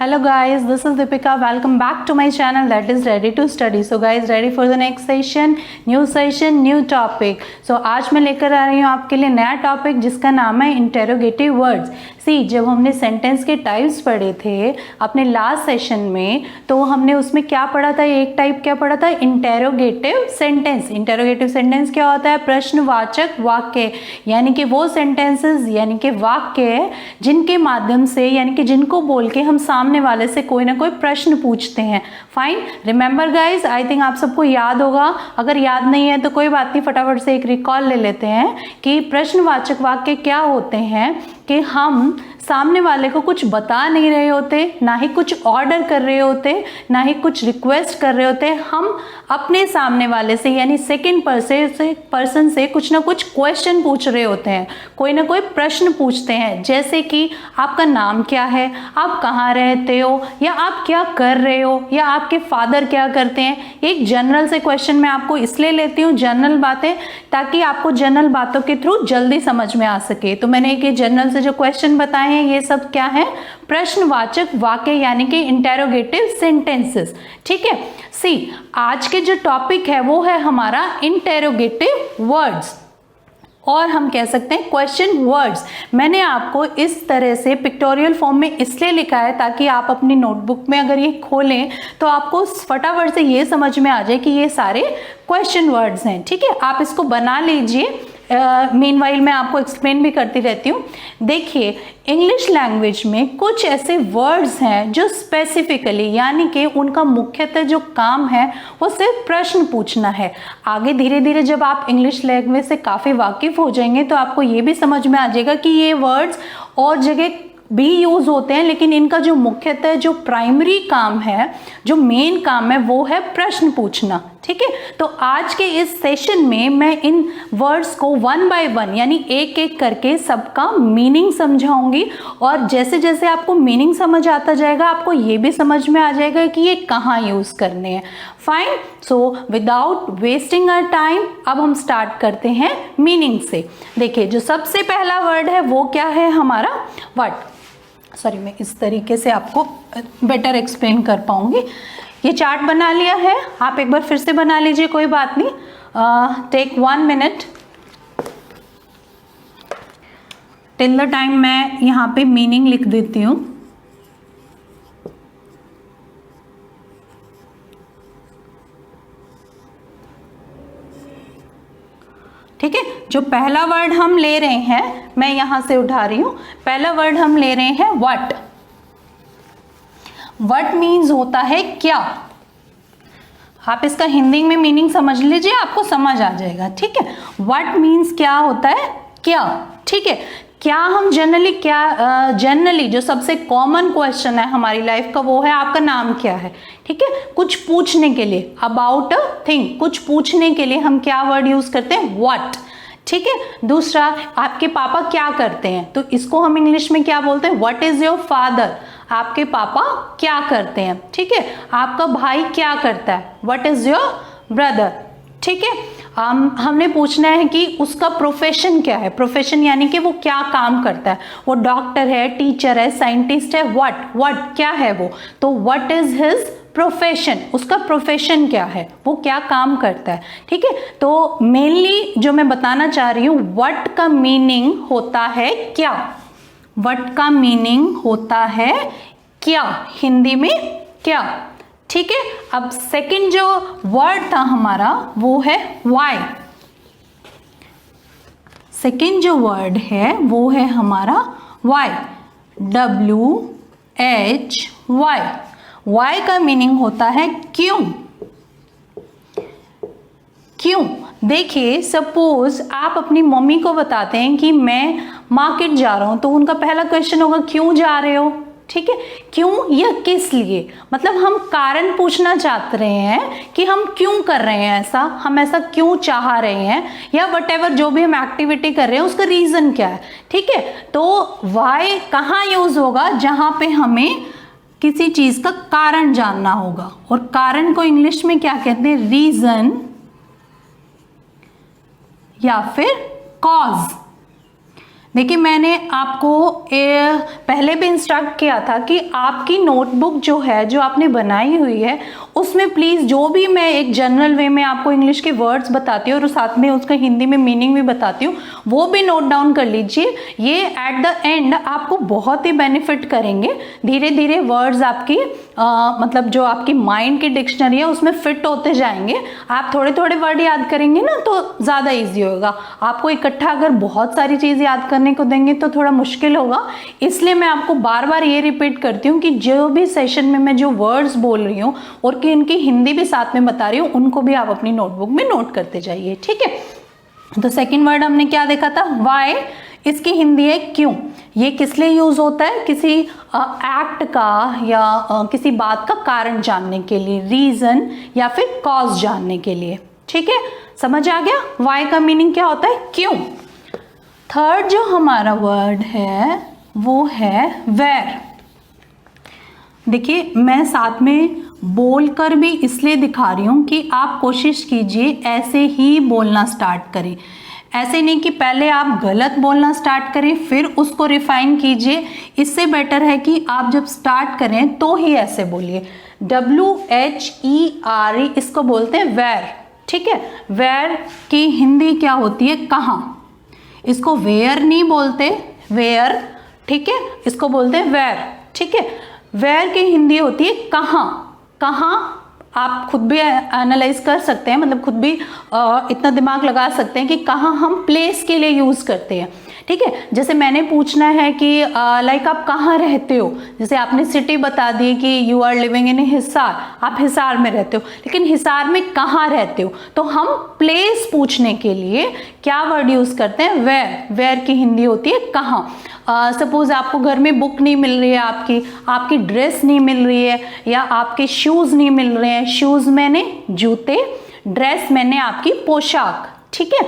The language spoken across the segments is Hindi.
Hello guys, this is Deepika. Welcome back to my channel that is Ready to Study. So guys, ready for the next session, new topic. So आज मैं लेकर आ रही हूँ आपके लिए नया टॉपिक जिसका नाम है इंटेरोगेटिव वर्ड्स. सी जब हमने सेंटेंस के टाइप्स पढ़े थे अपने लास्ट सेशन में तो हमने उसमें क्या पढ़ा था, एक टाइप क्या पढ़ा था, इंटेरोगेटिव सेंटेंस. इंटेरोगेटिव सेंटेंस क्या होता है, प्रश्नवाचक वाक्य, यानी कि वो सेंटेंसेस यानी कि वाक्य जिनके माध्यम से यानी कि जिनको बोल के हम सामने वाले से कोई ना कोई प्रश्न पूछते हैं. Fine, remember guys, I think आप सबको याद होगा. अगर याद नहीं है तो कोई बात नहीं, फटाफट से एक रिकॉल ले लेते हैं कि प्रश्नवाचक वाक्य क्या होते हैं. कि हम सामने वाले को कुछ बता नहीं रहे होते, ना ही कुछ ऑर्डर कर रहे होते, ना ही कुछ रिक्वेस्ट कर रहे होते, हम अपने सामने वाले से यानी सेकंड पर्सन से कुछ ना कुछ क्वेश्चन पूछ रहे होते हैं, कोई ना कोई प्रश्न पूछते हैं. जैसे कि आपका नाम क्या है, आप कहाँ रहते हो, या आप क्या कर रहे हो, या आपके फादर क्या करते हैं. एक जनरल से क्वेश्चन मैं आपको इसलिए लेती हूँ, जनरल बातें, ताकि आपको जनरल बातों के थ्रू जल्दी समझ में आ सके. तो मैंने एक जनरल जो क्वेश्चन बताए हैं ये सब क्या है, प्रश्नवाचक वाक्य यानी कि इंटेरोगेटिव सेंटेंसेस. ठीक है. सी आज के जो टॉपिक है वो है हमारा इंटेरोगेटिव वर्ड्स, और हम कह सकते हैं क्वेश्चन वर्ड्स. मैंने आपको इस तरह से पिक्टोरियल फॉर्म में इसलिए लिखा है ताकि आप अपनी नोटबुक में अगर ये खोलें तो आपको फटाफट से ये समझ में आ जाए कि ये सारे क्वेश्चन वर्ड्स हैं. ठीक है, आप इसको बना लीजिए. मीनवाइल मैं आपको एक्सप्लेन भी करती रहती हूँ. देखिए, इंग्लिश लैंग्वेज में कुछ ऐसे वर्ड्स हैं जो स्पेसिफिकली यानी कि उनका मुख्यतः जो काम है वो सिर्फ प्रश्न पूछना है. आगे धीरे धीरे जब आप इंग्लिश लैंग्वेज से काफ़ी वाकिफ हो जाएंगे तो आपको ये भी समझ में आ जाएगा कि ये वर्ड्स और जगह भी यूज़ होते हैं, लेकिन इनका जो मुख्यतः जो प्राइमरी काम है, जो मेन काम है वो है प्रश्न पूछना. ठीक है. तो आज के इस सेशन में मैं इन वर्ड्स को वन बाय वन यानी एक एक करके सबका मीनिंग समझाऊंगी, और जैसे जैसे आपको मीनिंग समझ आता जाएगा आपको ये भी समझ में आ जाएगा कि ये कहाँ यूज़ करने हैं. Fine. So without wasting our time अब हम स्टार्ट करते हैं मीनिंग से. देखिए, जो सबसे पहला वर्ड है वो क्या है हमारा, व्हाट. सॉरी, मैं इस तरीके से आपको बेटर एक्सप्लेन कर पाऊंगी. ये चार्ट बना लिया है, आप एक बार फिर से बना लीजिए, कोई बात नहीं. Take 1 minute. Till the time मैं यहाँ पे मीनिंग लिख देती हूँ. ठीक है. जो पहला वर्ड हम ले रहे हैं, मैं यहां से उठा रही हूं, पहला वर्ड हम ले रहे हैं व्हाट. व्हाट मीन्स होता है क्या. आप इसका हिंदी में मीनिंग समझ लीजिए, आपको समझ आ जाएगा. ठीक है. व्हाट मीन्स क्या होता है, क्या. ठीक है. क्या हम जनरली जो सबसे कॉमन क्वेश्चन है हमारी लाइफ का वो है आपका नाम क्या है. ठीक है. कुछ पूछने के लिए, अबाउट अ थिंग, कुछ पूछने के लिए हम क्या वर्ड यूज करते हैं, व्हाट. ठीक है. दूसरा, आपके पापा क्या करते हैं, तो इसको हम इंग्लिश में क्या बोलते हैं, व्हाट इज योर फादर. आपके पापा क्या करते हैं. ठीक है. आपका भाई क्या करता है, व्हाट इज योर ब्रदर. ठीक है. हमने पूछना है कि उसका प्रोफेशन क्या है. प्रोफेशन यानी कि वो क्या काम करता है, वो डॉक्टर है, टीचर है, साइंटिस्ट है, व्हाट क्या है वो. तो व्हाट इज हिज प्रोफेशन, उसका प्रोफेशन क्या है, वो क्या काम करता है. ठीक है. तो मेनली जो मैं बताना चाह रही हूँ, व्हाट का मीनिंग होता है क्या. व्हाट का मीनिंग होता है क्या, हिंदी में क्या. ठीक है. अब सेकंड जो वर्ड था हमारा वो है वाई. सेकंड जो वर्ड है वो है हमारा वाई, WHY. वाई का मीनिंग होता है क्यों. क्यों. देखिए, सपोज आप अपनी मम्मी को बताते हैं कि मैं मार्केट जा रहा हूं, तो उनका पहला क्वेश्चन होगा क्यों जा रहे हो. ठीक है. क्यों या किस लिए, मतलब हम कारण पूछना चाहते रहे हैं कि हम क्यों कर रहे हैं ऐसा, हम ऐसा क्यों चाह रहे हैं, या वटेवर जो भी हम एक्टिविटी कर रहे हैं उसका रीजन क्या है. ठीक है. तो वाई कहाँ यूज होगा, जहां पे हमें किसी चीज का कारण जानना होगा, और कारण को इंग्लिश में क्या कहते हैं, रीजन या फिर कॉज. देखिए मैंने आपको पहले भी इंस्ट्रक्ट किया था कि आपकी नोटबुक जो है, जो आपने बनाई हुई है, उसमें प्लीज़ जो भी मैं एक जनरल वे में आपको इंग्लिश के वर्ड्स बताती हूँ और साथ में उसका हिंदी में मीनिंग भी बताती हूँ, वो भी नोट डाउन कर लीजिए। ये एट द एंड आपको बहुत ही बेनिफिट करेंगे। धीरे धीरे वर्ड्स आपकी मतलब जो आपकी माइंड की डिक्शनरी है उसमें फिट होते जाएंगे। आप थोड़े थोड़े वर्ड याद करेंगे ना तो ज़्यादा ईजी होगा। आपको इकट्ठा अगर बहुत सारी चीज़ याद करने को देंगे तो थोड़ा मुश्किल होगा। इसलिए मैं आपको बार बार ये रिपीट करती हूँ कि जो भी सेशन में मैं जो वर्ड्स बोल रही हूँ और कि इनकी हिंदी भी साथ में बता रही हूँ, उनको भी आप अपनी नोटबुक में नोट करते जाइए, ठीक है। तो सेकेंड वर्ड हमने क्या देखा था, वाई। इसकी हिंदी है क्यों। ये किस लिए यूज होता है, किसी एक्ट का या किसी बात का कारण जानने के लिए, रीजन या फिर कॉज जानने के लिए, ठीक है। समझ आ गया वाई का मीनिंग क्या होता है, क्यों। थर्ड जो हमारा वर्ड है वो है वेयर। देखिए मैं साथ में बोलकर भी इसलिए दिखा रही हूं कि आप कोशिश कीजिए ऐसे ही बोलना स्टार्ट करें। ऐसे नहीं कि पहले आप गलत बोलना स्टार्ट करें फिर उसको रिफाइन कीजिए। इससे बेटर है कि आप जब स्टार्ट करें तो ही ऐसे बोलिए। WHERE इसको बोलते हैं वेयर, ठीक है। वेयर की हिंदी क्या होती है, कहाँ। इसको वेयर नहीं बोलते, वेयर, ठीक है, इसको बोलते हैं वेयर, ठीक है। वेयर की हिंदी होती है कहाँ। कहाँ आप खुद भी एनालाइज कर सकते हैं, मतलब खुद भी इतना दिमाग लगा सकते हैं कि कहाँ हम प्लेस के लिए यूज करते हैं, ठीक है। जैसे मैंने पूछना है कि लाइक आप कहाँ रहते हो, जैसे आपने सिटी बता दी कि you are living in Hisar, आप हिसार में रहते हो, लेकिन हिसार में कहाँ रहते हो, तो हम प्लेस पूछने के लिए क्या वर्ड यूज करते हैं, वेयर। वेयर की हिंदी होती है कहाँ। सपोज आपको घर में बुक नहीं मिल रही है, आपकी ड्रेस नहीं मिल रही है, या आपके शूज नहीं मिल रहे हैं। शूज मैंने जूते, ड्रेस मैंने आपकी पोशाक, ठीक है,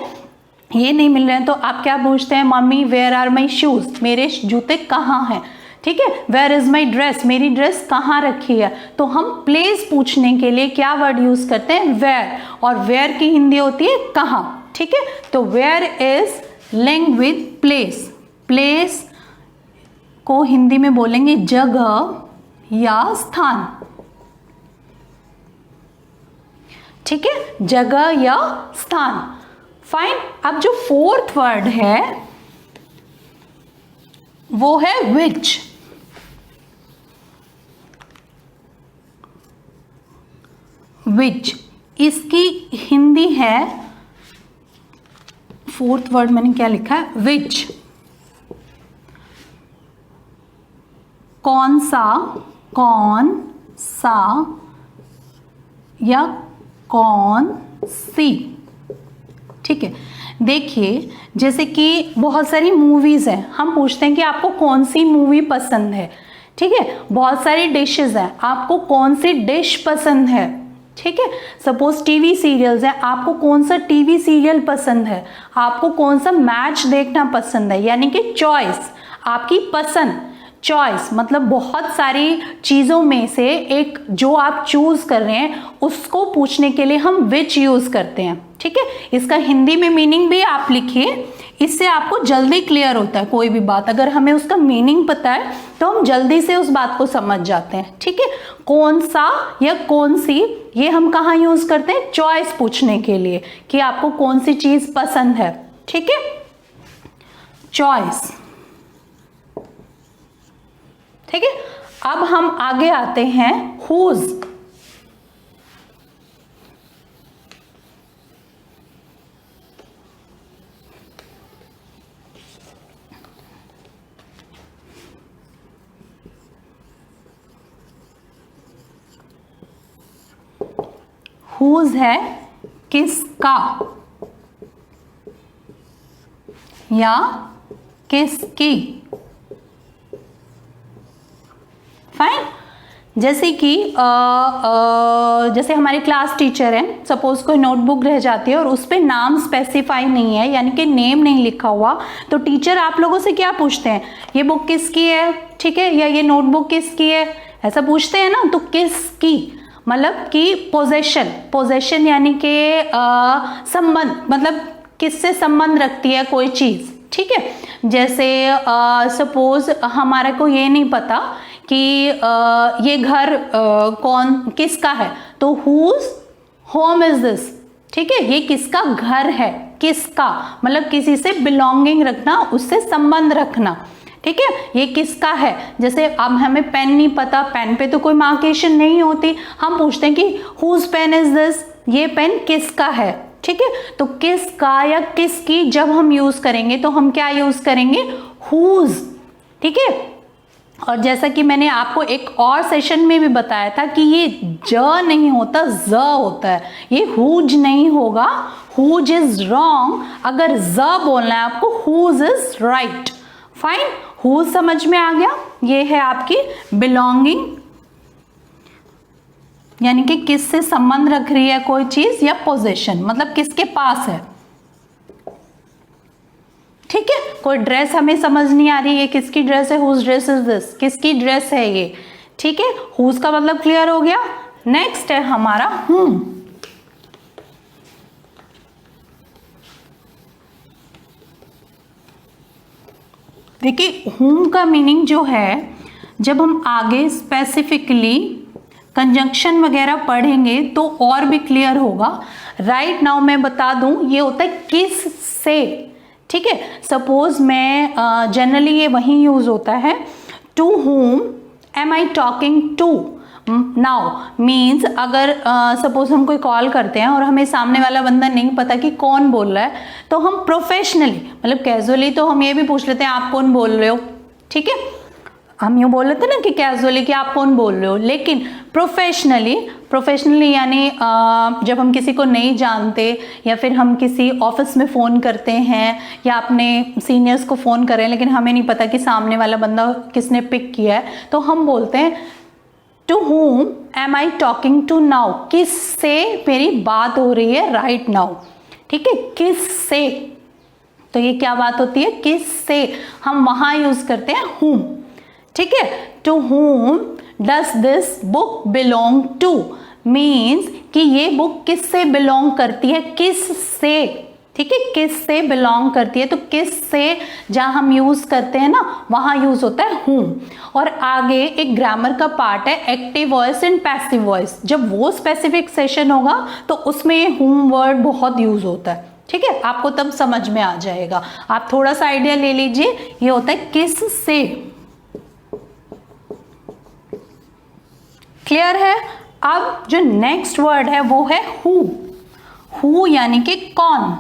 ये नहीं मिल रहे हैं तो आप क्या पूछते हैं, mummy where are my shoes, मेरे जूते कहाँ हैं, ठीक है। वेयर इज माई ड्रेस, मेरी ड्रेस कहाँ रखी है। तो हम प्लेस पूछने के लिए क्या वर्ड यूज करते हैं, वेयर। और वेयर की हिंदी होती है कहाँ, ठीक है। तो where is linked with place. Place को हिंदी में बोलेंगे जगह या स्थान, ठीक है, जगह या स्थान। फाइन। अब जो फोर्थ वर्ड है वो है विच। विच इसकी हिंदी है, फोर्थ वर्ड मैंने क्या लिखा है, विच। कौन सा, कौन सा या कौन सी, ठीक है। देखिए जैसे कि बहुत सारी मूवीज हैं, हम पूछते हैं कि आपको कौन सी मूवी पसंद है, ठीक है। बहुत सारी डिशेस हैं, आपको कौन सी डिश पसंद है, ठीक है। सपोज टीवी सीरियल्स हैं, आपको कौन सा टीवी सीरियल पसंद है, आपको कौन सा मैच देखना पसंद है, यानी कि चॉइस, आपकी पसंद। चॉइस मतलब बहुत सारी चीज़ों में से एक जो आप चूज कर रहे हैं उसको पूछने के लिए हम विच यूज करते हैं, ठीक है। इसका हिंदी में मीनिंग भी आप लिखिए, इससे आपको जल्दी क्लियर होता है कोई भी बात। अगर हमें उसका मीनिंग पता है तो हम जल्दी से उस बात को समझ जाते हैं, ठीक है। कौन सा या कौन सी, ये हम कहाँ यूज करते हैं, चॉइस पूछने के लिए कि आपको कौन सी चीज पसंद है, ठीक है। चॉइस, ठीक है। अब हम आगे आते हैं हुज। हुज है किसका या किसकी। फाइन। जैसे कि जैसे हमारे क्लास टीचर हैं, सपोज कोई नोटबुक रह जाती है और उस पर नाम स्पेसिफाई नहीं है, यानी कि नेम नहीं लिखा हुआ, तो टीचर आप लोगों से क्या पूछते हैं, ये बुक किसकी है, ठीक है, या ये नोटबुक किसकी है, ऐसा पूछते हैं ना। तो किसकी मतलब कि पोजेशन, पोजेशन यानी कि संबंध, मतलब किससे संबंध रखती है कोई चीज, ठीक है। जैसे सपोज हमारे को ये नहीं पता कि ये घर कौन किसका है, तो whose home is this, ठीक है। ये किसका घर है, किसका मतलब किसी से बिलोंगिंग रखना, उससे संबंध रखना, ठीक है। ये किसका है, जैसे अब हमें पेन नहीं पता, पेन पे तो कोई मार्केशन नहीं होती, हम पूछते हैं कि whose pen is this, ये पेन किसका है, ठीक है। तो किसका या किसकी जब हम यूज करेंगे तो हम क्या यूज करेंगे, whose, ठीक है। और जैसा कि मैंने आपको एक और सेशन में भी बताया था कि ये ज नहीं होता, ज होता है, ये हुज नहीं होगा, हुज इज रॉन्ग, अगर ज बोलना है आपको whose is right. Fine, whose समझ में आ गया, ये है आपकी बिलोंगिंग, यानी कि किससे संबंध रख रही है कोई चीज, या पोजीशन मतलब किसके पास है, ठीक है। कोई ड्रेस हमें समझ नहीं आ रही है किसकी ड्रेस है, हुज ड्रेस इज दिस, किसकी ड्रेस है ये, ठीक है। हुज का मतलब क्लियर हो गया। नेक्स्ट है हमारा whom। देखिए whom का मीनिंग जो है, जब हम आगे स्पेसिफिकली कंजंक्शन वगैरह पढ़ेंगे तो और भी क्लियर होगा। राइट नाउ मैं बता दूं, ये होता है किस से, ठीक है। सपोज मैं जनरली ये वहीं यूज होता है, to whom am I talking to now, means अगर सपोज हम कोई कॉल करते हैं और हमें सामने वाला बंदा नहीं पता कि कौन बोल रहा है, तो हम प्रोफेशनली मतलब कैजुअली तो हम ये भी पूछ लेते हैं आप कौन बोल रहे हो, ठीक है। हम यूँ बोल लेते हैं ना कि कैजुअली कि आप कौन बोल रहे हो, लेकिन प्रोफेशनली यानी जब हम किसी को नहीं जानते या फिर हम किसी ऑफिस में फ़ोन करते हैं या अपने सीनियर्स को फ़ोन करें लेकिन हमें नहीं पता कि सामने वाला बंदा किसने पिक किया है, तो हम बोलते हैं to whom am I talking to now, किस से मेरी बात हो रही है राइट नाउ, ठीक है। किस से, तो ये क्या बात होती है, किस से, हम वहां यूज करते हैं whom, ठीक है। To whom does this book belong to means कि ये बुक किस से बिलोंग करती है, किस से, ठीक है, किस से बिलोंग करती है, तो किस से जहां हम यूज करते हैं ना वहां यूज होता है whom। और आगे एक ग्रामर का पार्ट है active voice and passive voice, जब वो स्पेसिफिक सेशन होगा तो उसमें ये whom वर्ड बहुत यूज होता है, ठीक है। आपको तब समझ में आ जाएगा, आप थोड़ा सा आइडिया ले लीजिए, ये होता है किस से, क्लियर है। अब जो नेक्स्ट वर्ड है वो है हु यानी कि कौन,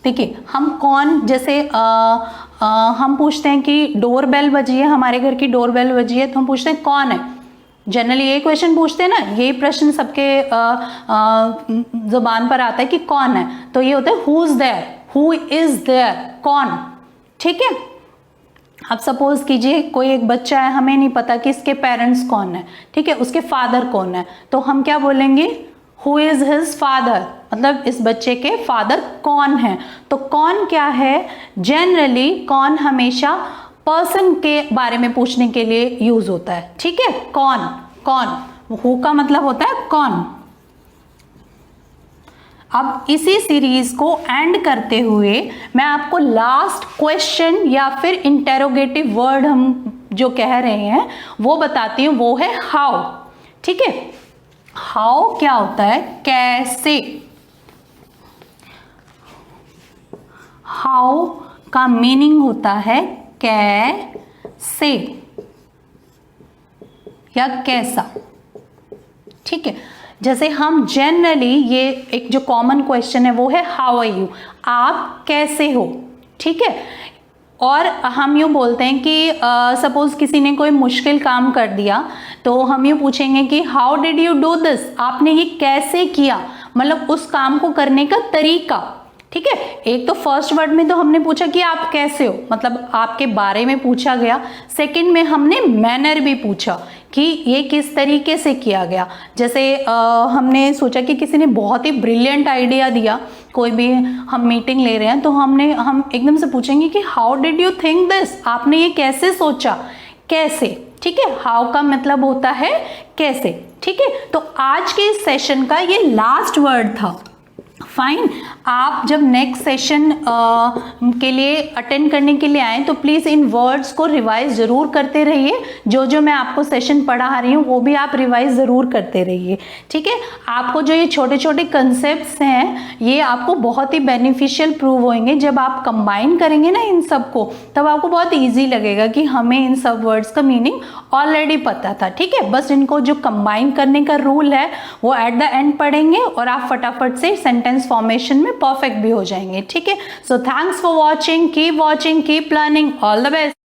देखिए हम कौन, जैसे हम पूछते हैं कि डोर बेल बजी है, हमारे घर की डोर बेल बजी है, तो हम पूछते हैं कौन है, जनरली ये क्वेश्चन पूछते हैं ना, यही प्रश्न सबके जुबान पर आता है कि कौन है, तो ये होता है who is there, who is there, कौन, ठीक है। अब सपोज कीजिए कोई एक बच्चा है, हमें नहीं पता कि इसके पेरेंट्स कौन है, ठीक है, उसके फादर कौन है, तो हम क्या बोलेंगे, हु इज हिज फादर, मतलब इस बच्चे के फादर कौन है। तो कौन क्या है, जनरली कौन हमेशा पर्सन के बारे में पूछने के लिए यूज होता है, ठीक है। कौन, हु का मतलब होता है कौन। अब इसी सीरीज को एंड करते हुए मैं आपको लास्ट क्वेश्चन या फिर इंटेरोगेटिव वर्ड हम जो कह रहे हैं वो बताती हूँ, वो है हाउ, ठीक है। हाउ क्या होता है, कैसे, हाउ का मीनिंग होता है कैसे या कैसा, ठीक है। जैसे हम जनरली ये एक जो कॉमन क्वेश्चन है वो है हाउ आर यू, आप कैसे हो, ठीक है। और हम यूँ बोलते हैं कि सपोज किसी ने कोई मुश्किल काम कर दिया तो हम यूँ पूछेंगे कि how did you do this, आपने ये कैसे किया, मतलब उस काम को करने का तरीका, ठीक है। एक तो फर्स्ट वर्ड में तो हमने पूछा कि आप कैसे हो, मतलब आपके बारे में पूछा गया, सेकंड में हमने मैनर भी पूछा कि ये किस तरीके से किया गया। जैसे हमने सोचा कि किसी ने बहुत ही ब्रिलियंट आइडिया दिया, कोई भी हम मीटिंग ले रहे हैं तो हम एकदम से पूछेंगे कि how did you think this, आपने ये कैसे सोचा, कैसे, ठीक है। हाउ का मतलब होता है कैसे, ठीक है। तो आज के इस सेशन का ये लास्ट वर्ड था। फाइन, आप जब नेक्स्ट सेशन के लिए अटेंड करने के लिए आए तो प्लीज़ इन वर्ड्स को रिवाइज ज़रूर करते रहिए। जो जो मैं आपको सेशन पढ़ा रही हूँ वो भी आप रिवाइज ज़रूर करते रहिए, ठीक है। आपको जो ये छोटे छोटे कंसेप्ट्स हैं ये आपको बहुत ही बेनिफिशियल प्रूव होंगे। जब आप कंबाइन करेंगे ना इन सब को तब आपको बहुत ईजी लगेगा कि हमें इन सब वर्ड्स का मीनिंग ऑलरेडी पता था, ठीक है। बस इनको जो कंबाइन करने का रूल है वो एट द एंड पढ़ेंगे और आप फटाफट से सेंटेंस फॉर्मेशन में परफेक्ट भी हो जाएंगे, ठीक है। So thanks for watching, keep learning, all the best.